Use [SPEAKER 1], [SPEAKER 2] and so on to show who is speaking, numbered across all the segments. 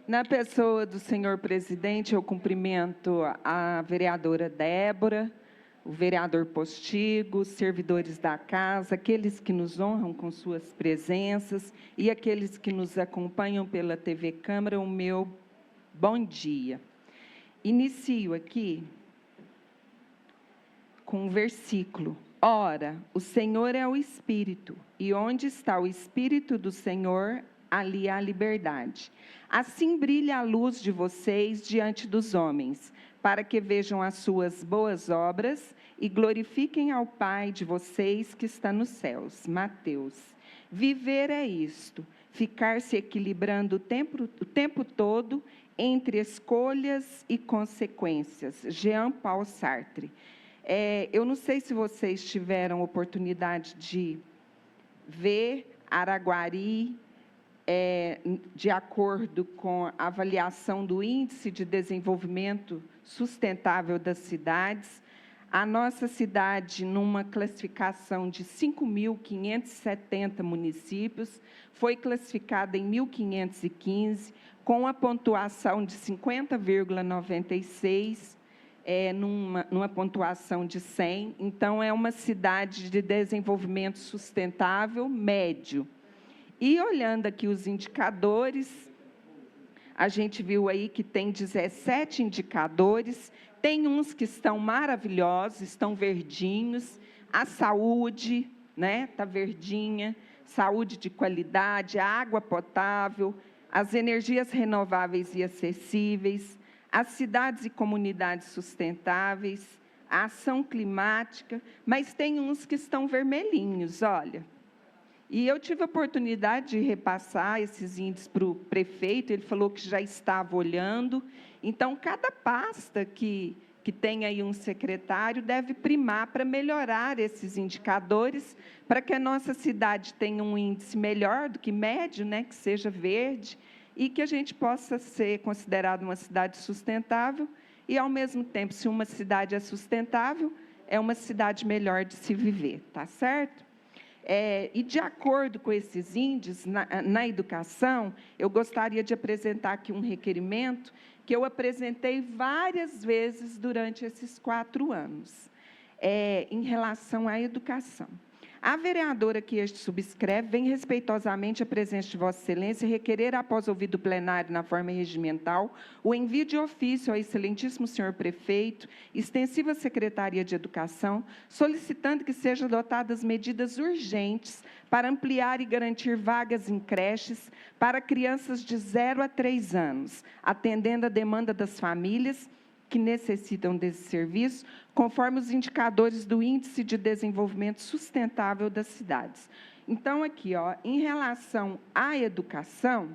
[SPEAKER 1] Na pessoa do senhor presidente, eu cumprimento a vereadora Débora, o vereador Postigo, os servidores da casa, aqueles que nos honram com suas presenças e aqueles que nos acompanham pela TV Câmara, o meu bom dia. Inicio aqui com um versículo. Ora, o Senhor é o Espírito, e onde está o Espírito do Senhor, ali há liberdade. Assim brilha a luz de vocês diante dos homens, para que vejam as suas boas obras e glorifiquem ao Pai de vocês que está nos céus. Mateus. Viver é isto, ficar se equilibrando o tempo todo entre escolhas e consequências. Jean Paul Sartre. Eu não sei se vocês tiveram oportunidade de ver Araguari, de acordo com a avaliação do Índice de Desenvolvimento Sustentável das Cidades, a nossa cidade, numa classificação de 5.570 municípios, foi classificada em 1.515, com a pontuação de 50,96, numa pontuação de 100. Então, é uma cidade de desenvolvimento sustentável médio. E, olhando aqui os indicadores, a gente viu aí que tem 17 indicadores, tem uns que estão maravilhosos, estão verdinhos, a saúde, né, está verdinha, saúde de qualidade, a água potável, as energias renováveis e acessíveis, as cidades e comunidades sustentáveis, a ação climática, mas tem uns que estão vermelhinhos, olha. E eu tive a oportunidade de repassar esses índices para o prefeito, ele falou que já estava olhando. Então, cada pasta que tem aí um secretário deve primar para melhorar esses indicadores, para que a nossa cidade tenha um índice melhor do que médio, né, que seja verde, e que a gente possa ser considerado uma cidade sustentável, e, ao mesmo tempo, se uma cidade é sustentável, é uma cidade melhor de se viver, tá certo? E, de acordo com esses índices, na educação, eu gostaria de apresentar aqui um requerimento que eu apresentei várias vezes durante esses 4 anos, em relação à educação. A vereadora que este subscreve vem respeitosamente à presença de Vossa Excelência requerer, após ouvido plenário na forma regimental, o envio de ofício ao excelentíssimo senhor prefeito, extensiva Secretaria de Educação, solicitando que sejam adotadas medidas urgentes para ampliar e garantir vagas em creches para crianças de 0 a 3 anos, atendendo a demanda das famílias que necessitam desse serviço, conforme os indicadores do Índice de Desenvolvimento Sustentável das Cidades. Então, aqui, em relação à educação,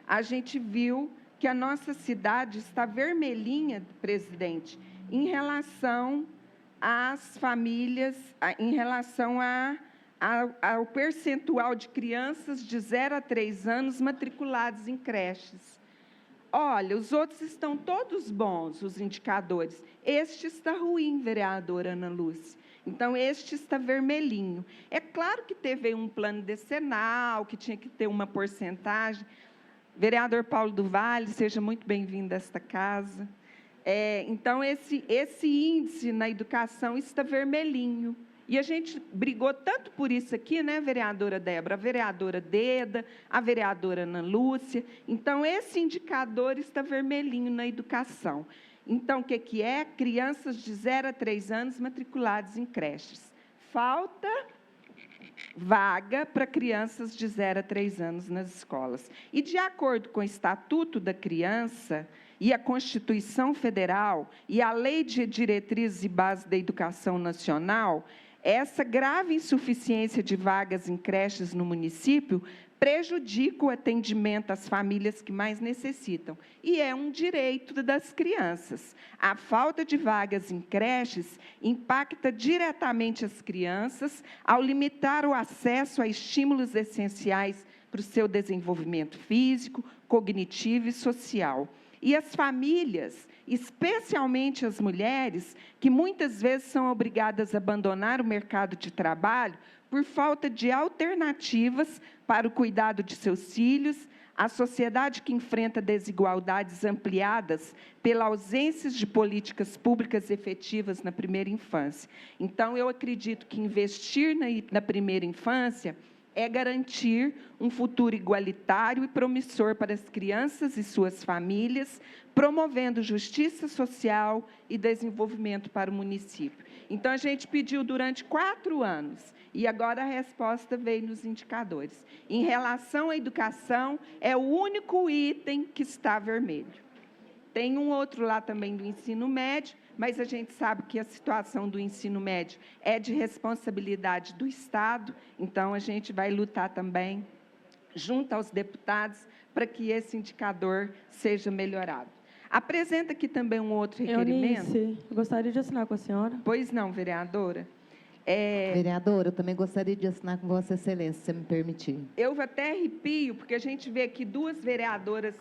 [SPEAKER 1] a gente viu que a nossa cidade está vermelhinha, presidente, em relação às famílias, em relação ao percentual de crianças de 0 a 3 anos matriculadas em creches. Olha, os outros estão todos bons, os indicadores. Este está ruim, vereadora Ana Lúcia. Então, este está vermelhinho. É claro que teve um plano decenal, que tinha que ter uma porcentagem. Vereador Paulo do Vale, seja muito bem-vindo a esta casa. Então, esse índice na educação está vermelhinho. E a gente brigou tanto por isso aqui, né, vereadora Débora, a vereadora Deda, a vereadora Ana Lúcia. Então, esse indicador está vermelhinho na educação. Então, o que é? Crianças de 0 a 3 anos matriculadas em creches. Falta vaga para crianças de 0 a 3 anos nas escolas. E, de acordo com o Estatuto da Criança e a Constituição Federal e a Lei de Diretrizes e Bases da Educação Nacional, essa grave insuficiência de vagas em creches no município prejudica o atendimento às famílias que mais necessitam. E é um direito das crianças. A falta de vagas em creches impacta diretamente as crianças ao limitar o acesso a estímulos essenciais para o seu desenvolvimento físico, cognitivo e social. E as famílias, especialmente as mulheres, que muitas vezes são obrigadas a abandonar o mercado de trabalho por falta de alternativas para o cuidado de seus filhos, A sociedade que enfrenta desigualdades ampliadas pela ausência de políticas públicas efetivas na primeira infância. Então, eu acredito que investir na primeira infância é garantir um futuro igualitário e promissor para as crianças e suas famílias, promovendo justiça social e desenvolvimento para o município. Então, a gente pediu durante 4 anos, e agora a resposta veio nos indicadores. Em relação à educação, é o único item que está vermelho. Tem um outro lá também do ensino médio, mas a gente sabe que a situação do ensino médio é de responsabilidade do Estado, então a gente vai lutar também, junto aos deputados, para que esse indicador seja melhorado. Apresenta aqui também um outro requerimento.
[SPEAKER 2] Eunice, eu gostaria de assinar com a senhora.
[SPEAKER 1] Pois não, vereadora.
[SPEAKER 3] Vereadora, eu também gostaria de assinar com Vossa Excelência, se me permitir.
[SPEAKER 1] Eu até arrepio, porque a gente vê aqui 2 vereadoras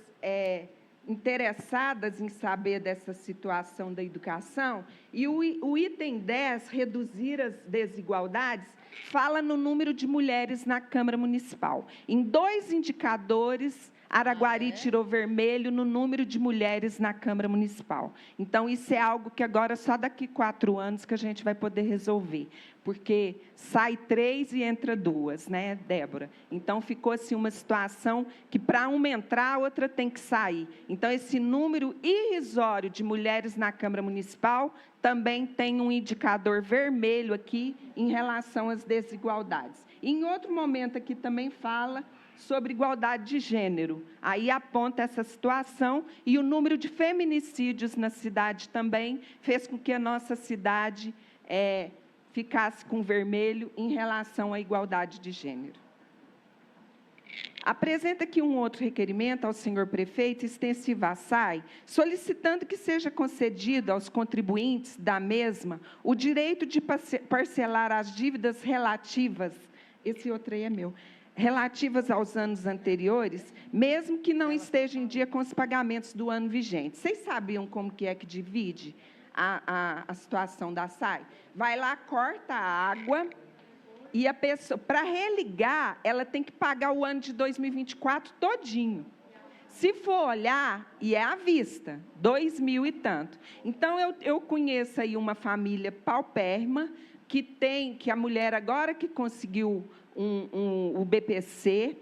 [SPEAKER 1] interessadas em saber dessa situação da educação, e o item 10, reduzir as desigualdades, fala no número de mulheres na Câmara Municipal. Em 2 indicadores, Araguari tirou vermelho no número de mulheres na Câmara Municipal. Então, isso é algo que agora, só daqui 4 anos, que a gente vai poder resolver. Porque sai 3 e entra 2, né, Débora? Então, ficou assim uma situação que, para uma entrar, a outra tem que sair. Então, esse número irrisório de mulheres na Câmara Municipal também tem um indicador vermelho aqui em relação às desigualdades. E, em outro momento aqui também fala sobre igualdade de gênero. Aí aponta essa situação, e o número de feminicídios na cidade também fez com que a nossa cidade ficasse com vermelho em relação à igualdade de gênero. Apresenta aqui um outro requerimento ao senhor prefeito, extensivo à SAI, solicitando que seja concedido aos contribuintes da mesma o direito de parcelar as dívidas relativas, esse outro aí é meu, relativas aos anos anteriores, mesmo que não esteja em dia com os pagamentos do ano vigente. Vocês sabiam como que é que divide a situação da SAI? Vai lá, corta a água, e a pessoa, para religar, ela tem que pagar o ano de 2024 todinho. Se for olhar, e é à vista, 2.000 e tanto. Então, eu conheço aí uma família paupérrima, que a mulher agora que conseguiu o BPC,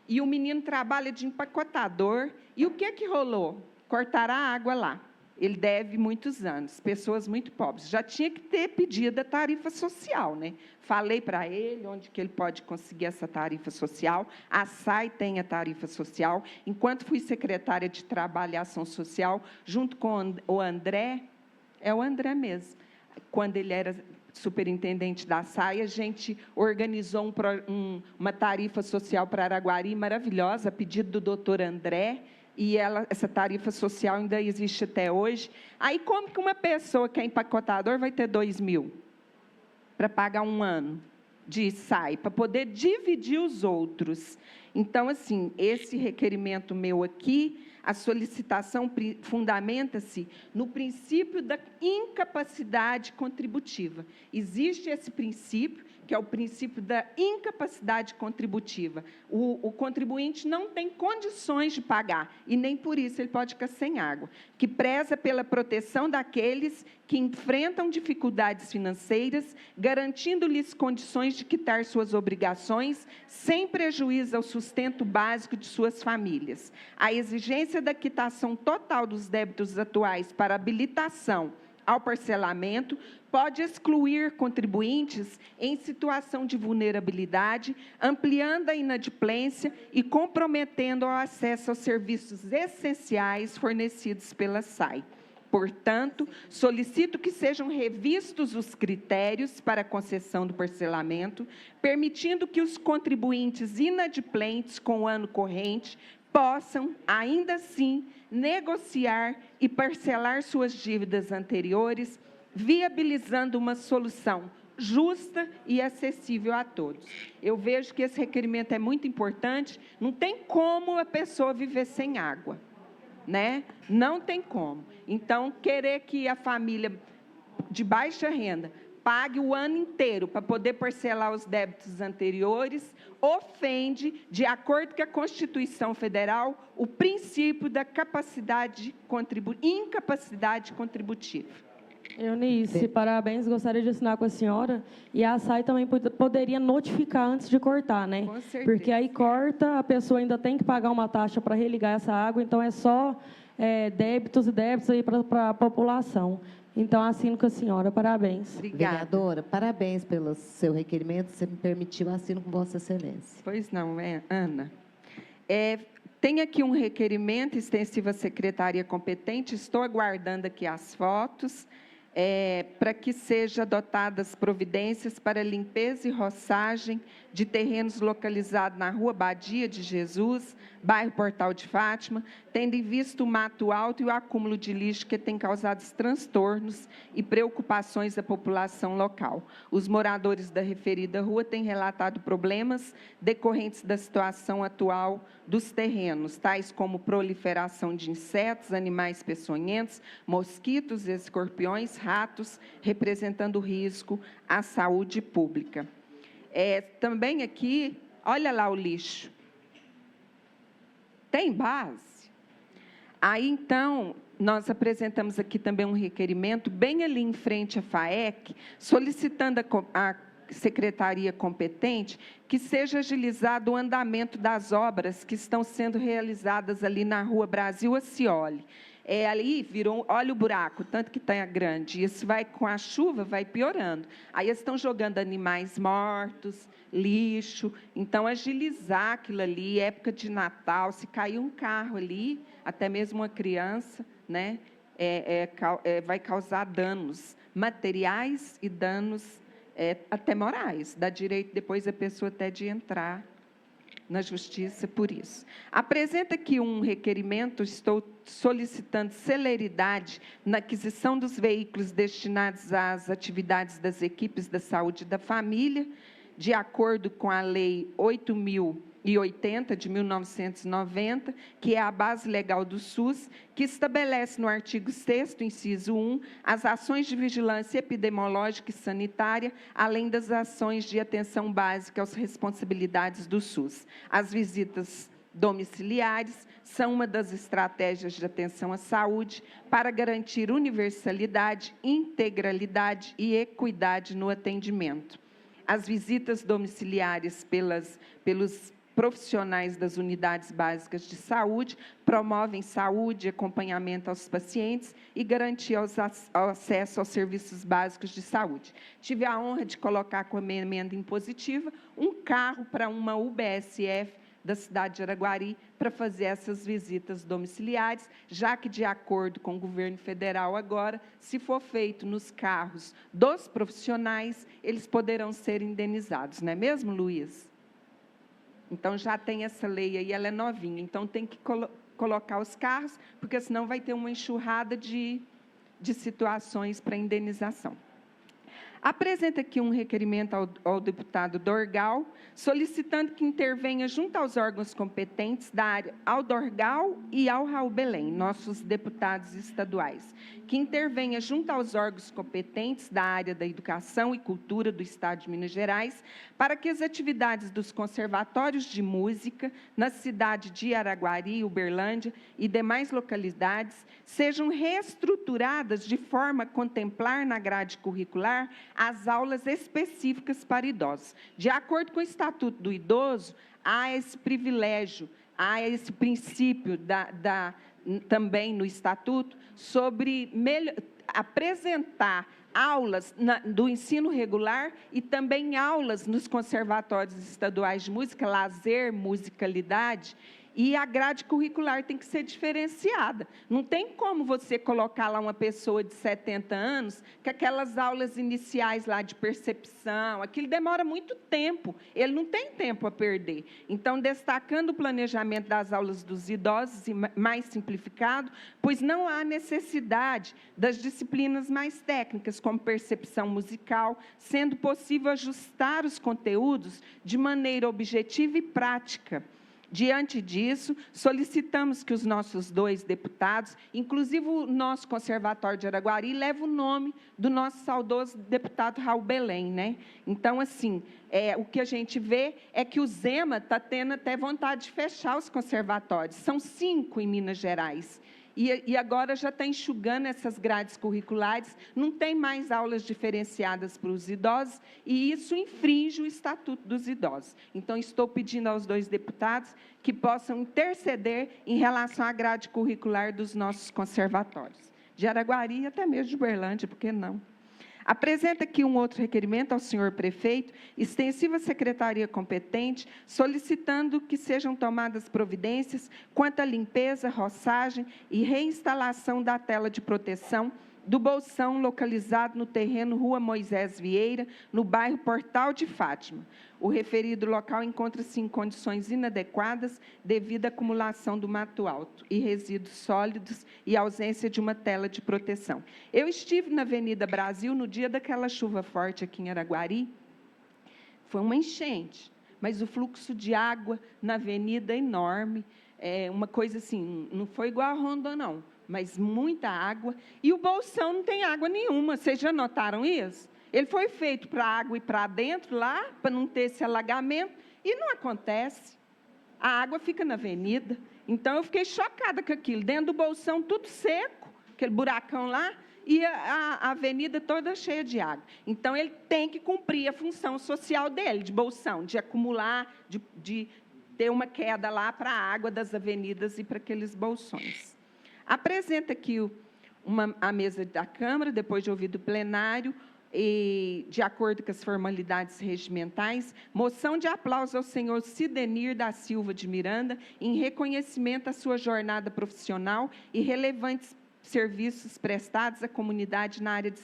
[SPEAKER 1] e o menino trabalha de empacotador, e o que rolou? Cortaram a água lá. Ele deve muitos anos, pessoas muito pobres. Já tinha que ter pedido a tarifa social, né? Falei para ele onde que ele pode conseguir essa tarifa social. A SAI tem a tarifa social. Enquanto fui secretária de Trabalho e Ação Social, junto com o André, é o André mesmo, quando ele era superintendente da SAI, a gente organizou uma tarifa social para Araguari maravilhosa, a pedido do doutor André, e essa tarifa social ainda existe até hoje. Aí, como que uma pessoa que é empacotador vai ter 2.000 para pagar um ano de SAI, para poder dividir os outros? Então, assim, esse requerimento meu aqui, a solicitação fundamenta-se no princípio da incapacidade contributiva. Existe esse princípio, que é o princípio da incapacidade contributiva. O contribuinte não tem condições de pagar, e nem por isso ele pode ficar sem água, que preza pela proteção daqueles que enfrentam dificuldades financeiras, garantindo-lhes condições de quitar suas obrigações, sem prejuízo ao sustento básico de suas famílias. A exigência da quitação total dos débitos atuais para habilitação ao parcelamento pode excluir contribuintes em situação de vulnerabilidade, ampliando a inadimplência e comprometendo o acesso aos serviços essenciais fornecidos pela SAI. Portanto, solicito que sejam revistos os critérios para a concessão do parcelamento, permitindo que os contribuintes inadimplentes com o ano corrente possam, ainda assim, negociar e parcelar suas dívidas anteriores, viabilizando uma solução justa e acessível a todos. Eu vejo que esse requerimento é muito importante, não tem como a pessoa viver sem água, né? Não tem como. Então, querer que a família de baixa renda pague o ano inteiro para poder parcelar os débitos anteriores, ofende, de acordo com a Constituição Federal, o princípio da incapacidade contributiva.
[SPEAKER 2] Eunice, parabéns, gostaria de assinar com a senhora. E a SAI também poderia notificar antes de cortar, né?
[SPEAKER 1] Com certeza.
[SPEAKER 2] Porque aí corta, a pessoa ainda tem que pagar uma taxa para religar essa água, então é só débitos e débitos aí para a população. Então, assino com a senhora, parabéns.
[SPEAKER 1] Obrigada.
[SPEAKER 3] Vereadora, parabéns pelo seu requerimento. Se me permitiu, assino com Vossa Excelência.
[SPEAKER 1] Pois não, Ana. Tem aqui um requerimento extensivo à secretaria competente, estou aguardando aqui as fotos, para que sejam adotadas providências para limpeza e roçagem de terrenos localizados na Rua Badia de Jesus, bairro Portal de Fátima, tendo em vista o mato alto e o acúmulo de lixo que tem causado transtornos e preocupações da população local. Os moradores da referida rua têm relatado problemas decorrentes da situação atual dos terrenos, tais como proliferação de insetos, animais peçonhentos, mosquitos, escorpiões, ratos, representando risco à saúde pública. Também aqui, olha lá o lixo. Tem base? Aí, então, nós apresentamos aqui também um requerimento, bem ali em frente à FAEC, solicitando a secretaria competente que seja agilizado o andamento das obras que estão sendo realizadas ali na Rua Brasil Acioli. Ali virou, olha o buraco, tanto que está grande, isso vai com a chuva, vai piorando. Aí eles estão jogando animais mortos, lixo, então agilizar aquilo ali, época de Natal, se cair um carro ali, até mesmo uma criança, né, vai causar danos materiais e danos até morais, dá direito depois a pessoa até de entrar na justiça por isso. Apresenta aqui um requerimento, estou solicitando celeridade na aquisição dos veículos destinados às atividades das equipes da saúde da família, de acordo com a Lei 8.080, de 1990, que é a base legal do SUS, que estabelece no artigo 6º, inciso 1, as ações de vigilância epidemiológica e sanitária, além das ações de atenção básica às responsabilidades do SUS. As visitas domiciliares são uma das estratégias de atenção à saúde para garantir universalidade, integralidade e equidade no atendimento. As visitas domiciliares pelos profissionais das unidades básicas de saúde promovem saúde, acompanhamento aos pacientes e garantia acesso aos serviços básicos de saúde. Tive a honra de colocar com a minha emenda impositiva um carro para uma UBSF da cidade de Araguari para fazer essas visitas domiciliares, já que, de acordo com o governo federal agora, se for feito nos carros dos profissionais, eles poderão ser indenizados, não é mesmo, Luiz? Então, já tem essa lei aí, ela é novinha, então tem que colocar os carros, porque senão vai ter uma enxurrada de situações para indenização. Apresenta aqui um requerimento ao deputado Dorgal, solicitando que intervenha junto aos órgãos competentes da área, ao Dorgal e ao Raul Belém, nossos deputados estaduais, que intervenha junto aos órgãos competentes da área da educação e cultura do Estado de Minas Gerais, para que as atividades dos conservatórios de música na cidade de Araguari, Uberlândia e demais localidades sejam reestruturadas de forma a contemplar na grade curricular as aulas específicas para idosos. De acordo com o Estatuto do Idoso, há esse privilégio, há esse princípio também no Estatuto sobre apresentar aulas do ensino regular e também aulas nos conservatórios estaduais de música, lazer, musicalidade, e a grade curricular tem que ser diferenciada. Não tem como você colocar lá uma pessoa de 70 anos com aquelas aulas iniciais lá de percepção, aquilo demora muito tempo, ele não tem tempo a perder. Então, destacando o planejamento das aulas dos idosos, e mais simplificado, pois não há necessidade das disciplinas mais técnicas, como percepção musical, sendo possível ajustar os conteúdos de maneira objetiva e prática, Diante disso, solicitamos que os nossos 2 deputados, inclusive o nosso Conservatório de Araguari, leve o nome do nosso saudoso deputado Raul Belém, né? Então, assim, o que a gente vê é que o Zema está tendo até vontade de fechar os conservatórios. São 5 em Minas Gerais. E agora já está enxugando essas grades curriculares, não tem mais aulas diferenciadas para os idosos, e isso infringe o Estatuto dos Idosos. Então, estou pedindo aos 2 deputados que possam interceder em relação à grade curricular dos nossos conservatórios, de Araguari e até mesmo de Uberlândia, por que não? Apresenta aqui um outro requerimento ao senhor prefeito, extensiva à secretaria competente, solicitando que sejam tomadas providências quanto à limpeza, roçagem e reinstalação da tela de proteção do bolsão localizado no terreno Rua Moisés Vieira, no bairro Portal de Fátima. O referido local encontra-se em condições inadequadas devido à acumulação do mato alto e resíduos sólidos e ausência de uma tela de proteção. Eu estive na Avenida Brasil no dia daquela chuva forte aqui em Araguari. Foi uma enchente, mas o fluxo de água na avenida é enorme. É uma coisa assim, não foi igual a Rondônia, não, mas muita água. E o bolsão não tem água nenhuma. Vocês já notaram isso? Ele foi feito para a água ir para dentro, lá, para não ter esse alagamento, e não acontece. A água fica na avenida. Então, eu fiquei chocada com aquilo. Dentro do bolsão, tudo seco, aquele buracão lá, e a avenida toda cheia de água. Então, ele tem que cumprir a função social dele, de bolsão, de acumular, de ter uma queda lá para a água das avenidas e para aqueles bolsões. Apresenta aqui a mesa da Câmara, depois de ouvido o plenário, e, de acordo com as formalidades regimentais, moção de aplauso ao senhor Cidenir da Silva de Miranda, em reconhecimento à sua jornada profissional e relevantes serviços prestados à comunidade na área de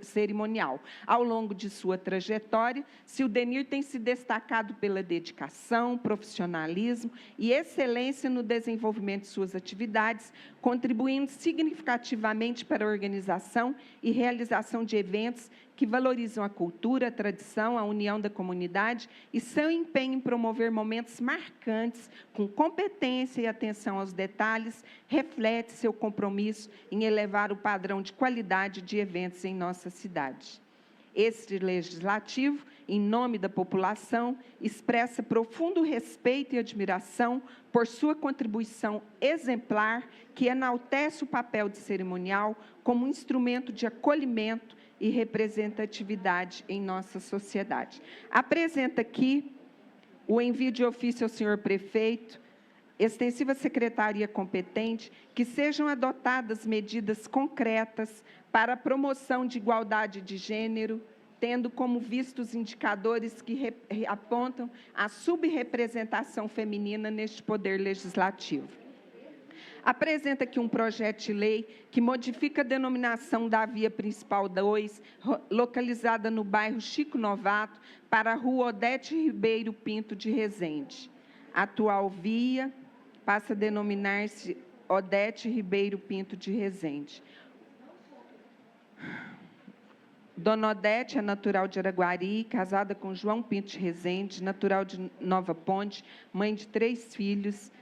[SPEAKER 1] cerimonial. Ao longo de sua trajetória, Cidenir tem se destacado pela dedicação, profissionalismo e excelência no desenvolvimento de suas atividades, contribuindo significativamente para a organização e realização de eventos que valorizam a cultura, a tradição, a união da comunidade e seu empenho em promover momentos marcantes, com competência e atenção aos detalhes, reflete seu compromisso em elevar o padrão de qualidade de eventos em nossa cidade. Este legislativo, em nome da população, expressa profundo respeito e admiração por sua contribuição exemplar, que enaltece o papel de cerimonial como instrumento de acolhimento e representatividade em nossa sociedade. Apresenta aqui o envio de ofício ao senhor prefeito, extensiva secretaria competente, que sejam adotadas medidas concretas para a promoção de igualdade de gênero, tendo como vistos indicadores que apontam a subrepresentação feminina neste poder legislativo. Apresenta aqui um projeto de lei que modifica a denominação da via principal 2, localizada no bairro Chico Novato, para a rua Odete Ribeiro Pinto de Resende. A atual via passa a denominar-se Odete Ribeiro Pinto de Resende. Dona Odete é natural de Araguari, casada com João Pinto de Resende, natural de Nova Ponte, mãe de 3 filhos,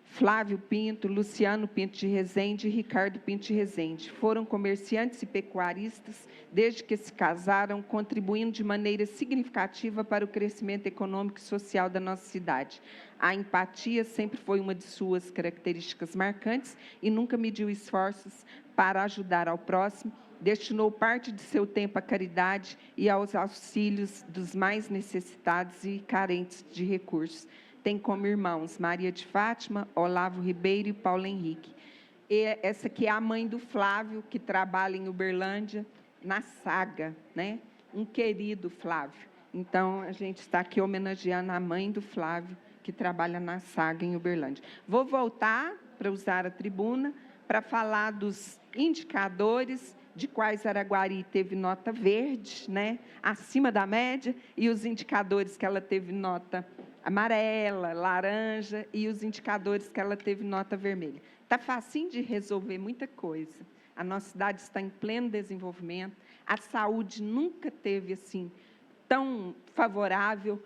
[SPEAKER 1] Flávio Pinto, Luciano Pinto de Resende e Ricardo Pinto de Resende. Foram comerciantes e pecuaristas desde que se casaram, contribuindo de maneira significativa para o crescimento econômico e social da nossa cidade. A empatia sempre foi uma de suas características marcantes e nunca mediu esforços para ajudar ao próximo. Destinou parte de seu tempo à caridade e aos auxílios dos mais necessitados e carentes de recursos. Tem como irmãos Maria de Fátima, Olavo Ribeiro e Paulo Henrique. E essa aqui é a mãe do Flávio, que trabalha em Uberlândia, na Saga, né? Um querido Flávio. Então, a gente está aqui homenageando a mãe do Flávio, que trabalha na Saga, em Uberlândia. Vou voltar para usar a tribuna para falar dos indicadores de quais Araguari teve nota verde, né? Acima da média, e os indicadores que ela teve nota amarela, laranja, e os indicadores que ela teve nota vermelha. Está facinho de resolver muita coisa. A nossa cidade está em pleno desenvolvimento, a saúde nunca teve assim tão favorável,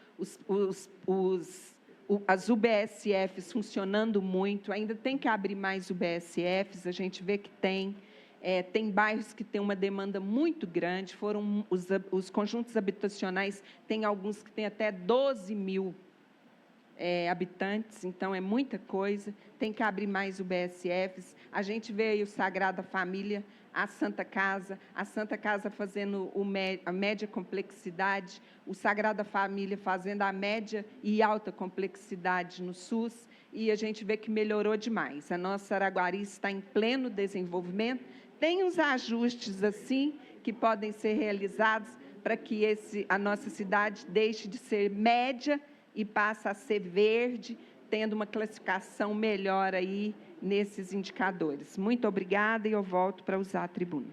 [SPEAKER 1] as UBSFs funcionando muito, ainda tem que abrir mais UBSFs, a gente vê que tem bairros que têm uma demanda muito grande, os conjuntos habitacionais, tem alguns que têm até 12 mil habitantes, então é muita coisa, tem que abrir mais UBSFs. A gente vê aí o Sagrada Família, a Santa Casa fazendo a média complexidade, o Sagrada Família fazendo a média e alta complexidade no SUS, e a gente vê que melhorou demais. A nossa Araguari está em pleno desenvolvimento, tem uns ajustes assim que podem ser realizados para que a nossa cidade deixe de ser média e passe a ser verde, tendo uma classificação melhor aí nesses indicadores. Muito obrigada e eu volto para usar a tribuna.